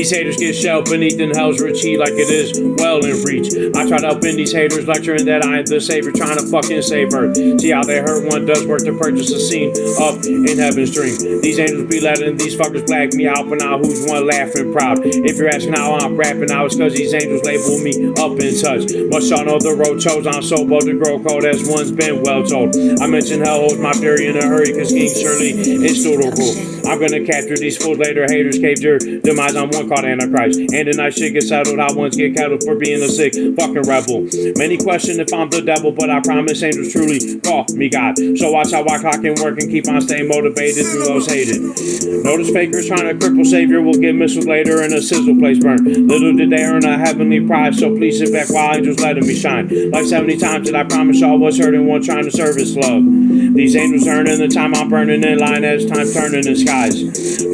These haters get shelled beneath in hell's rich heat like it is well in reach. I try to upend these haters, lecturing that I am the savior, trying to fucking save earth. See how they hurt one does work to purchase a scene up in heaven's dream. These angels be letting these fuckers black me out, but now who's one laughing proud? If you're asking how I'm rapping now, it's cause these angels label me up in touch. Must y'all know the road chose, I'm so bold to grow cold as one's been well told. I mentioned hell holds my fury in a hurry, cause King Shirley is suitable. I'm gonna capture these fools later, haters cave your demise. I'm one called Antichrist, and tonight shit gets settled. How ones get kettled for being a sick fucking rebel. Many question if I'm the devil, but I promise angels truly call me God. So watch how I clock and work and keep on staying motivated through those hated. Notice fakers trying to cripple savior will get missiles later and a sizzle place burn. Little did they earn a heavenly prize, so please sit back while angels letting me shine. Like 70 times that I promise y'all was hurting one trying to service love. These angels earning the time I'm burning in line as time turning in skies.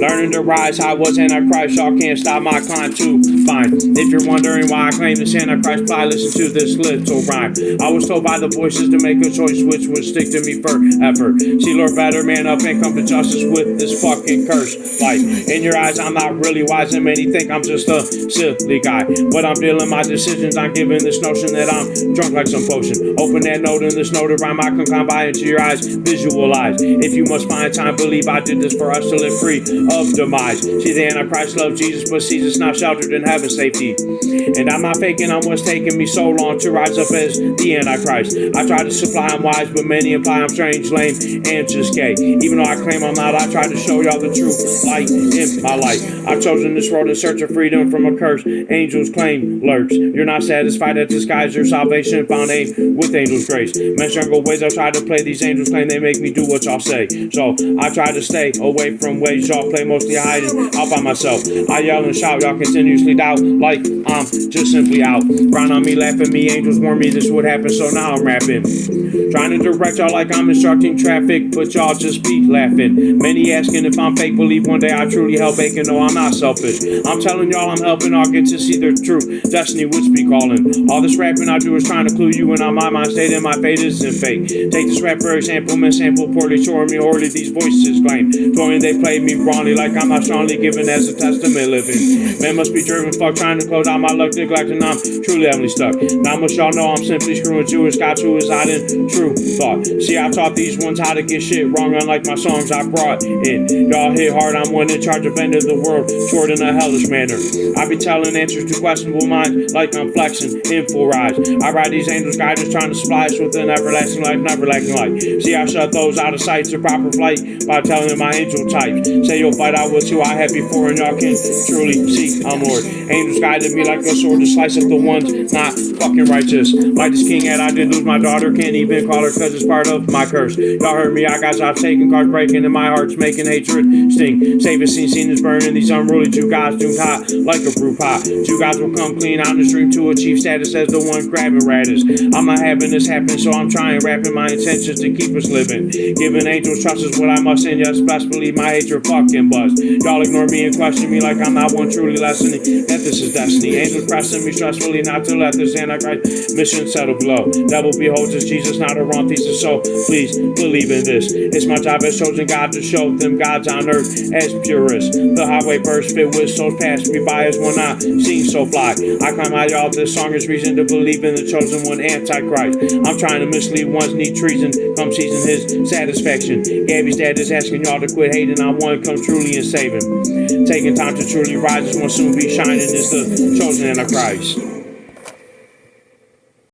Learning to rise, I was Antichrist, y'all can't stop my climb too fine. If you're wondering why I claim this Antichrist fly, listen to this little rhyme. I was told by the voices to make a choice which would stick to me forever. See Lord better man up and come to justice with this fucking curse. Like, in your eyes I'm not really wise and many think I'm just a silly guy. But I'm dealing my decisions, I'm giving this notion that I'm drunk like some potion. Open that note in this note of rhyme, I can climb by into your eyes, visualize. If you must find time, believe I did this for us to live free of demise. See the Antichrist love Jesus, but sees us not sheltered in heaven's safety. And I'm not faking, I'm what's taking me so long to rise up as the Antichrist. I try to supply I'm wise, but many imply I'm strange, lame, and just gay. Even though I claim I'm not, I try to show y'all the truth, light in my life. I've chosen this road in search of freedom from a curse. Angels claim lurks. You're not satisfied that disguise your salvation, found aim with angels' grace. Men's jungle ways, I try to play these angels claim they make me do what y'all say. So I try to stay away from ways y'all play, mostly hiding out by myself. I yell and shout, y'all continuously doubt like I'm just simply out. Frown on me, laugh at me, angels warn me this would happen, so now I'm rapping. Trying to direct y'all like I'm instructing traffic, but y'all just be laughing. Many asking if I'm fake, believe one day I truly help bacon. No, I'm not selfish. I'm telling y'all I'm helping, I'll get to see the truth. Destiny would be calling. All this rapping I do is trying to clue you in on my mind state, and my fate isn't fake. Take this rap for example, sample poorly, showing me orally these voices claim. Knowing they played me wrongly, like I'm not strongly given as a testament living. Man must be driven, fuck, trying to close out my luck, neglecting I'm truly heavenly stuck. Now much y'all know I'm simply screwing Jewish God's who is hiding true thought. See, I taught these ones how to get shit wrong, unlike my songs I brought in. Y'all hit hard, I'm one in charge of ending the world, short in a hellish manner. I be telling answers to questionable minds, like I'm flexing in full rise. I ride these angels guiders, trying to splice with an everlasting life, never lacking light. See, I shut those out of sight to proper flight by telling my angel type. Say you'll fight, I will too, I have before, and y'all can truly see I'm Lord. Angels guided me like a sword to slice up the ones not fucking righteous. Like this king had, I did lose my daughter, can't even call her cause it's part of my curse. Y'all heard me, I got jobs taking, cars breaking, and my heart's making hatred sting. Save us, seen is burning, these unruly Jew gods doomed hot like a brew pot. Jew gods will come clean out the stream to achieve status as the one grabbing radish. I'm not having this happen, so I'm trying, rapping my intentions to keep us living. Giving angels trust is what I must, and yes, best believe my hatred fucking buzz. Y'all ignore me and question me like I'm not one truly lessening that this is destiny. Angels pressing me stressfully not to let this Antichrist mission settle below. Devil beholds us, Jesus, not a wrong thesis, so please believe in this. It's my job as chosen God to show them gods on earth as purest. The highway burst fit with souls pass me by as one not seen so fly. I climb high, y'all, this song is reason to believe in the chosen one, Antichrist. I'm trying to mislead ones need treason, come season his satisfaction. Gabby's dad is asking y'all to quit hating on one, come truly and save him. Taking time to truly rise, this one soon be shining is the chosen Antichrist.